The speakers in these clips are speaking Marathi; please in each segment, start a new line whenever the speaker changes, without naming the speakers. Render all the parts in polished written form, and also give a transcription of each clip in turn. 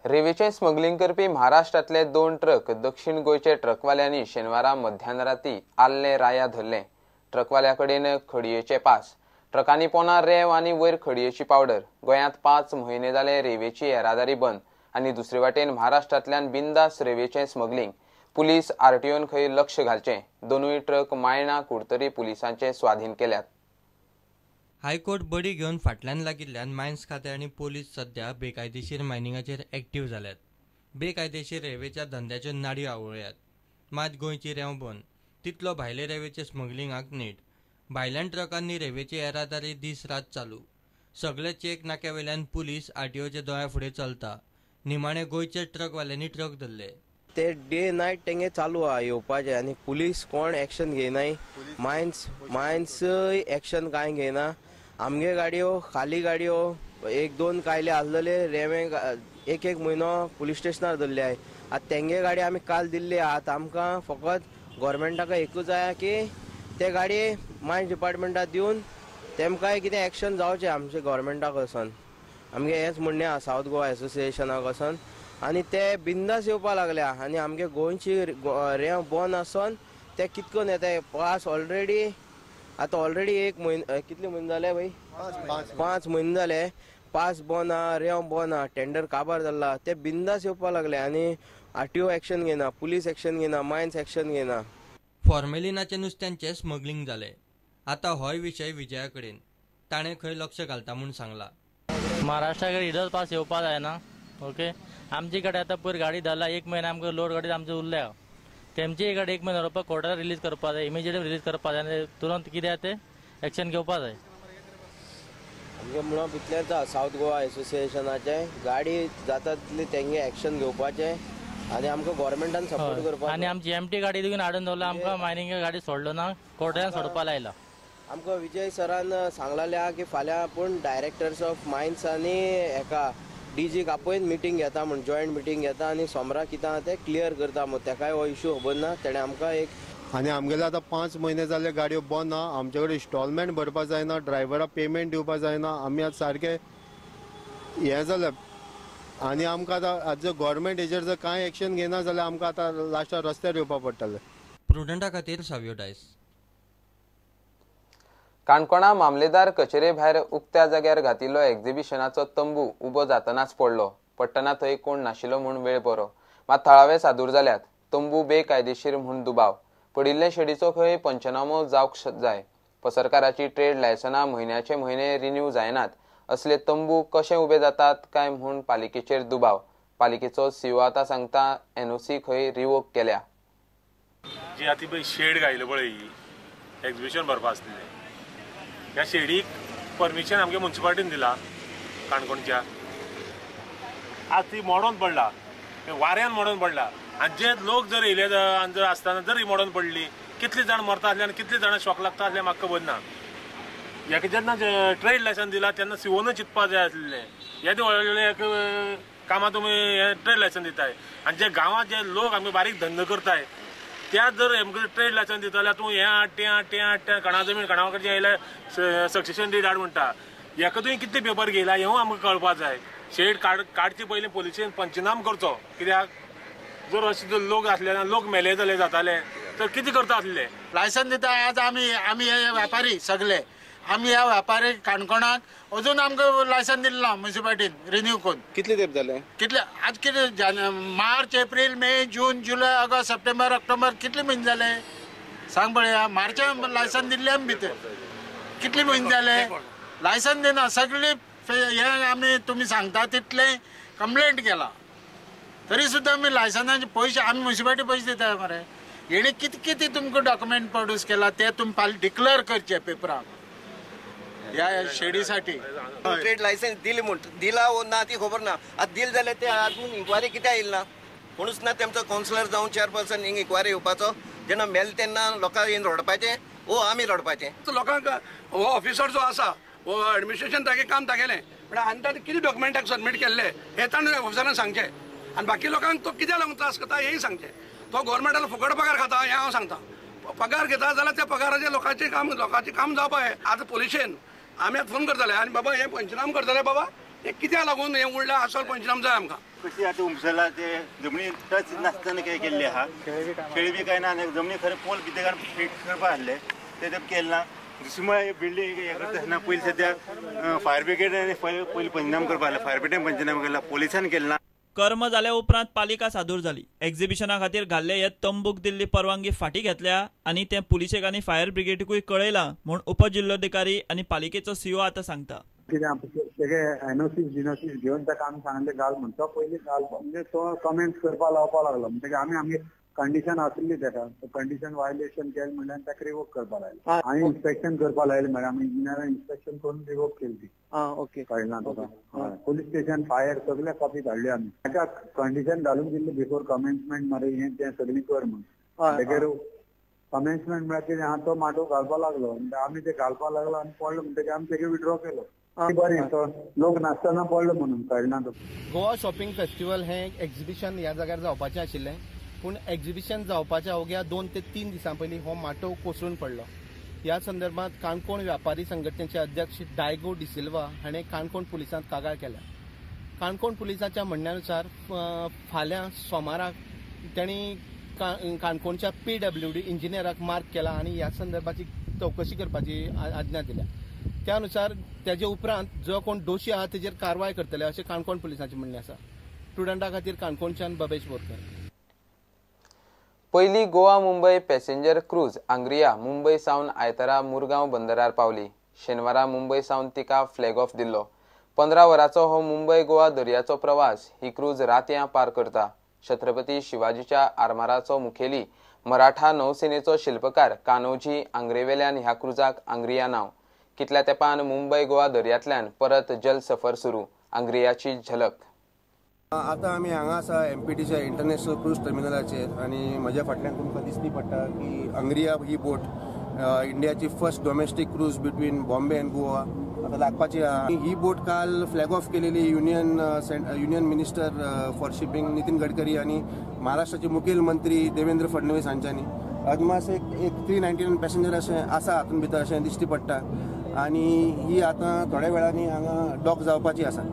रेवेचें स्मगलिंग करपी महाराष्ट्रांतले 2 ट्रक दक्षिण गोंयचे ट्रकवाल्यांनी शेनवारा मध्यानराती आल्ले राया धरले। ट्रकवाल्या कडेन खडयेचे पास, ट्रकांनी पोंदा रेंव आनी वयर खडयेची पावडर। गोंयांत 5 म्हयने जाले रेवेची येरादारी बंद आनी दुसरे वाटेन महाराष्ट्रांतल्यान बिनदास रेवेचें स्मगलिंग। पुलीस आरटीओन खंय लक्ष घालचें। दोनूय ट्रक मायणा कुडतरी पुलिसांचे स्वाधीन केल्यात।
हायकोर्ट बडी घेवन फाटल्यान लागिल्ल्यान मायन्स खाते आनी पोलीस सध्या बेकायदेशीर मायनिंगाचेर एक्टिव्ह जाल्यात। बेकायदेशीर रेवेच्या धंद्याच्यो नाडयो आवळ्यात। मात गोंयची रेंव बंद, तितलो भायले रेवेचे स्मगलिंगाक नीट। भायल्यान ट्रकांनी रेवेची येरादारी दीस रात चालू। सगळे चेक नाक्यावेल्यान पुलीस आरटीओचे दोळ्या फुडें चलता। निमाणे गोंयचे ट्रकवाल्यांनी ट्रक धरले।
ते डे नायट तेंगे चालू आहा येवपाचे आनी पुलीस कोण एक्शन घेयनाय। मायन्स एक्शन कांय घेयना। आमगे गाडयो खाली गाडयो 1-2 कायले आसलेले रेवे एक म्हयनो पुलीस स्टेशनार धरले आय। आतां तेंगे गाडी आमी काल दिल्ली आतां आमकां फकत गव्हर्मेंटाक एकूच जाय की ते गाडी मायन्स डिपार्टमेंटाक दिवन तेमकांय कितें एक्शन जावचें आमचे गव्हर्मेंटाक वचोन। आमगे हेच म्हणणें आहा सावथ गोवा एसोसिएशनाक वचोन आनी ते बिंदास येवपा लागल्या आनी आमगे गोंयची रेंव बंद आसोन ते कितकोन येताय। पास ऑलरेडी एक म्हयनो कितले म्हयने जाले भाई 5 म्हयने जाले। पास बंद आहा, रेंव बंद आहा, टेंडर काबार जाल्ला। ते बिंदास येवपा लागले आनी आरटीओ एक्शन घेना, पुलीस एक्शन घेना, मायन्स एक्शन घेना।
फॉर्मेलिनाचे नुस्त्यांचे स्मगलिंग जाले। आतां होय विशय विजया कडेन, ताणें खंय लक्ष घालता म्हूण सांगला।
महाराष्ट्राकडे रिडर पास येवपा जायना। ओके, आमची कडेन आतां पयर गाडी धाडला, 1 म्हयनो आमकां लोड गाडी आमचे उरल्या। तेमची गाडी 1 म्हयनो रावपा कोर्टार रिलीज करपा जाय, इमिजिएट रिलीज करपा जाय आनी तुरंत कितें ते एक्शन घेवपा जाय।
आमगे म्हणून भितलेच आहा सावथ गोवा एसोसिएशनाचे गाडी जाता तितली तेंगे एक्शन घेवपाचे आनी आमकां गव्हर्मेंटान सपोर्ट करपा।
आनी आमची एमटी गाडी देखून हाडून दवरला, आमकां मायनिंग गाडी सोडलो ना, कोर्टान सोडपा लायला।
आमकां विजय सरान सांगलेलें आहा की फाल्यां आपूण डायरेक्टर्स ऑफ मायन्स आनी हेका डीजीक आपयन मिटींग घेता म्हूण, जॉयंट मिटींग घेता आनी सोमरा कितें आहा तें क्लियर करता म्हूण। तेकाय हो इशू खबर ना, तेणें आमकां
आनी आमगेले आतां 5 म्हयने जाले गाडयो बंद आहा। आमचे कडेन इन्स्टॉलमेंट भरपा जायना, ड्रायव्हराक पेमेंट दिवपा जायना। आमी आतां सारके हें जाले आनी आमकां आतां जर गव्हर्मेंट हेजेर जर कांय एक्शन घेना जाल्यार आमकां आतां लास्टार रस्त्यार येवपा पडटलें।
प्रुडंटा खातीर सावियो डायस।
काणकोणा मामलेदार कचेरे भायर उक्त्या जाग्यार घातिल्लो एक्झिबिशनाचो तंबू उबो जातनाच पडलो। पडटना थंय कोण नाशिल्लो म्हूण वेळ बरो, मात थळावे सादूर जाल्यात। तंबू बेकायदेशीर म्हूण दुबाव। पडिल्ले शेडीचो खंय पंचनामो जावंक जाय। पसरकाराची ट्रेड लायसनां म्हयन्याचे म्हयने रिन्यू जायनात। असले तंबू कशे उबे जातात काय म्हूण पालिकेचेर दुबाव। पालिकेचो सीओ आतां सांगता एनओसी खंय रिवोक केल्या।
जी आतां पळय शेड घायलो पळय एक्झिबिशन भरपा आसलेलें, ह्या शेडीक परमिशन आमगे म्युन्सिपालिटीन दिला काणकोणच्या। आज ती मोडोन पडला, वाऱ्यान मोडोन पडला आनी जे लोक जर येयले जर आसतना जर ही मोडोन पडली, कितले जाण मरता आसले आनी कितले जाणां शॉक लागता आसले म्हाका खबर ना। हेका जेन्ना ट्रेड लायसन दिला तेन्ना सीओन चिंतपा जाय आसलें, येदे व्हडले कामां तुमी हे ट्रेड लायसन दिताय आनी जे गांवांत जे लोक आमी बारीक धंदो करताय त्या जर आमकां ट्रेड लायसन दिता जाल्यार तूं हें हाड तें हाड कोणा जमीन कोणा कडच्यान येयल्यार सक्सेशन डीड हाड म्हणटा। हेका तुवें कितले पेपर घेयला हें आमकां कळपा जाय। शेड काडचे पयलीं पुलिशेन पंचनाम करचो, कित्याक जर अशे जर लोक आसले लोक मेले जाले जाताले तर कितें करता आसले।
लायसन दिता आज आमी हे वेपारी सगळे आमी ह्या वेपारी काणकोणाक अजून आमकां लायसन दिलें ना म्युन्सिपालिटीन रिन्यू करून।
कितले तेंप जाले?
कितले आज कितें मार्च, एप्रील, मे, जून, जुलय, ऑगस्ट, सप्टेंबर, ऑक्टोबर कितले म्हयने जाले सांग पळया। मार्चान लायसन दिल्ले आमी भितर कितले म्हयने जाले लायसन दिना। सगळे हे आमी तुमी सांगता तितले कंप्लेंट केला तरी सुद्दां आमी लायसनाचे पयशे आमी म्युन्सिपालिटी पयशे दिता मरे। हेणे कितें कितें तुमकां डॉक्युमेंट प्रोड्यूस केला ते तुमी डिक्लेअर करचे पेपराक ह्या शेडीसाठी।
ट्रेड लायसन्स दिली म्हूण दिला वो ना ती खबर ना। आतां दिले जाल्यार ते अजून इन्क्वायरी कित्याक येयली ना कोणूच ना। तेमचो कावन्सिलर जावं चेअरपर्सन हिंग इन्क्वायरी येवपाचो, जेन्ना मेल तेन्ना लोकांक येवन रडपाचें वो आमी रडपाचें।
लोकांक हो ऑफिसर जो आसा वो एडमिनिस्ट्रेशन तागे काम दाखयलें पण आनी ताणें कितें डॉक्युमेंटाक सबमीट केल्ले हें ताणें ऑफिसरान सांगचें आनी बाकी लोकांक तो कित्याक लागून त्रास करता हेंय सांगचें। तो गव्हर्मेंटाला फुकट पगार खाता हें हांव सांगता। पगार घेता जाल्यार त्या पगाराचेर लोकांचें काम जावपा जाय। आतां पुलिशेन आमी फोन करताले आनी बाबा हें पंचनाम करताले बाबा हें कित्याक लागून हें उरलें आसल पंचनाम जाय आमकां।
कशी आता उमसला ते जमनी टच नासतना काय केल्ले आहा खेळ बी काय ना जमनी खरें पोल कितें फिट करपा आहले ते केलें ना दुसरी बिल्डींग हे करता पयलीं सद्या फायर ब्रिगेड पयलीं पंचनामा करपा आहले फायर ब्रिगेड पंचनामा केला पोलिसान केलें ना
कर्म जाल्या उपरांत पालिका सादूर जाली एक्झिबिशना खातीर घाल्ले हे तंबूक दिल्ली परवानगी फाटी घेतल्या आनी ते पुलिशेक आनी फायर ब्रिगेडीकूय कळयलां म्हूण उपजिल्लोधिकारी आनी पालिकेचो सीओ आतां सांगता
सगळे एनओसी जिनोसीस घेवन ताका आमी सांगले घाल म्हणून तो पयलीं घाल म्हणजे तो कमेंट्स करपा लावपा लागलो म्हणजे आमी आमगे कंडिशन आसली ताका कंडिशन वायलेशन केलें म्हणल्यार ताका रिवोक करपा लायले आनी इन्स्पेक्शन करपा लायले म्हळ्यार आमी इंजिनियरान इन्स्पेक्शन करून रिवोक केली ती
ओके
कळना तुका पुलीस स्टेशन फायर सगळे कॉपी धाडली आमी ताका कंडिशन घालून दिल्ली बिफोर कमेन्समेंट मरे हें तें सगळी कर म्हणून तेगेर कमेन्समेंट म्हळ्यार कितें आहा तो माटो घालपा लागलो आमी ते घालपा लागलो आनी पडलो म्हणटकीर आमी तेगे विड्रॉ केलो बरें तो लोक नासतना पडलो म्हणून कळना तो
गोवा शॉपिंग फेस्टिवल हें एक्झिबिशन ह्या जाग्यार जावपाचें आशिल्लें पूण एक्झिबिशन जावपाच्या अवघ्या 2 ते 3 दिसां पयलीं हो माटो कोसळून पडलो ह्या संदर्भात काणकोण व्यापारी संघटनेचे अध्यक्ष डायगो डिसिल्वा हाणें काणकोण पुलिसांत कागाळ केल्या काणकोण पुलिसांच्या म्हणण्यानुसार फाल्यां सोमाराक तेणी काणकोणच्या PWD इंजिनियराक मार्क केला आनी ह्या संदर्भाची चवकशी करपाची आज्ञा दिल्या त्यानुसार तेजे उपरांत जो कोण दोशी आहा तेजेर कारवाय करतले अशें काणकोण पुलिसांचें म्हणणें आसा स्टुडंटा खातीर काणकोणच्यान बबेश बोरकर
पयली गोवा मुंबय पॅसेंजर क्रूज आंग्रिया मुंबय सावन आयतारा मुरगांव बंदरार पावली शेनवारा मुंबय सावन तिका फ्लॅग ऑफ दिल्लो 15 वरांचो हो मुंबय गोवा दर्याचो प्रवास ही क्रूज रातयां पार करता छत्रपती शिवाजीच्या आरमाराचो मुखेली मराठा नौसेनेचो शिल्पकार कान्होजी आंग्रेवेल्यान ह्या क्रुजाक आंग्रिया नांव कितल्या तेंपान मुंबय गोवा दर्यांतल्यान परत जल सफर सुरू आंग्रियाची झलक
आता आमी हांगा आसा MPTच्या इंटरनॅशनल क्रूज टर्मिनलाचेर आनी म्हज्या फाटल्यान तुमकां दिसली पडटा की आंग्रिया ही बोट इंडियाची first domestic cruise between Bombay end Goa आता लागपाची आहा ही बोट काल फ्लॅग ऑफ केलेली union minister for shipping Nitin Gadkari आनी महाराष्ट्राचे मुखेल मंत्री देवेंद्र फडणवीस हांच्यांनी अदमास एक 399 पॅसेंजर अशें आसा हातून भितर अशें दिश्टी पडटा आनी ही आतां थोड्या वेळांनी हांगा डॉक जावपाची आसा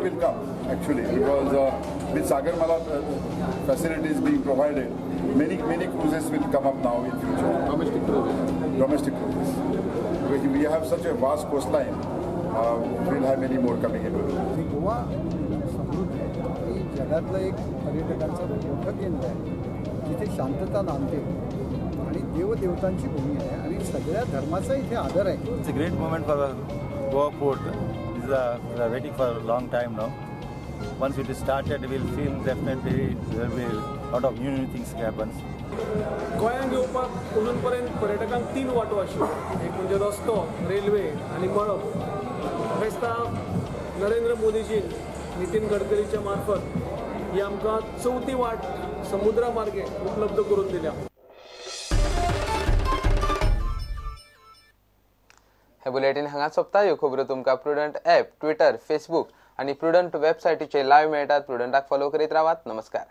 Will come actually because with Sagarmala facilities being provided, many cruises will come up now in future. Domestic cruises. We have such a vast coastline. We'll have many more coming in.
Goa जगातलं एक पर्यटकांचं मोठं केंद्र आहे जिथे शांतता नांदते आणि देवदेवतांची भूमी आहे आणि सगळ्या धर्माचा इथे आदर आहे.
It's a great moment for Goa port. We are waiting for a long time now. Once it is started, we will feel definitely there will be a lot of new things happen.
गोंयांत येवपाक अजूनपर्यंत पर्यटकांक 3 वाटो आशिल्लो एक म्हणजे रस्तो रेल्वे आनी मळब दिसता नरेंद्र मोदीजीन नितीन गडकरीच्या मार्फत ही आमकां 4थी वाट समुद्रा मार्गे उपलब्ध करून दिल्या.
हे बुलेटिन हांगा सोंपता. ह्यो खबरो तुमकां प्रुडंट ॲप, ट्विटर, फेसबूक आनी प्रुडंट वेबसायटीचेर लायव्ह मेळटात. प्रुडंटाक फॉलो करीत रावात. नमस्कार.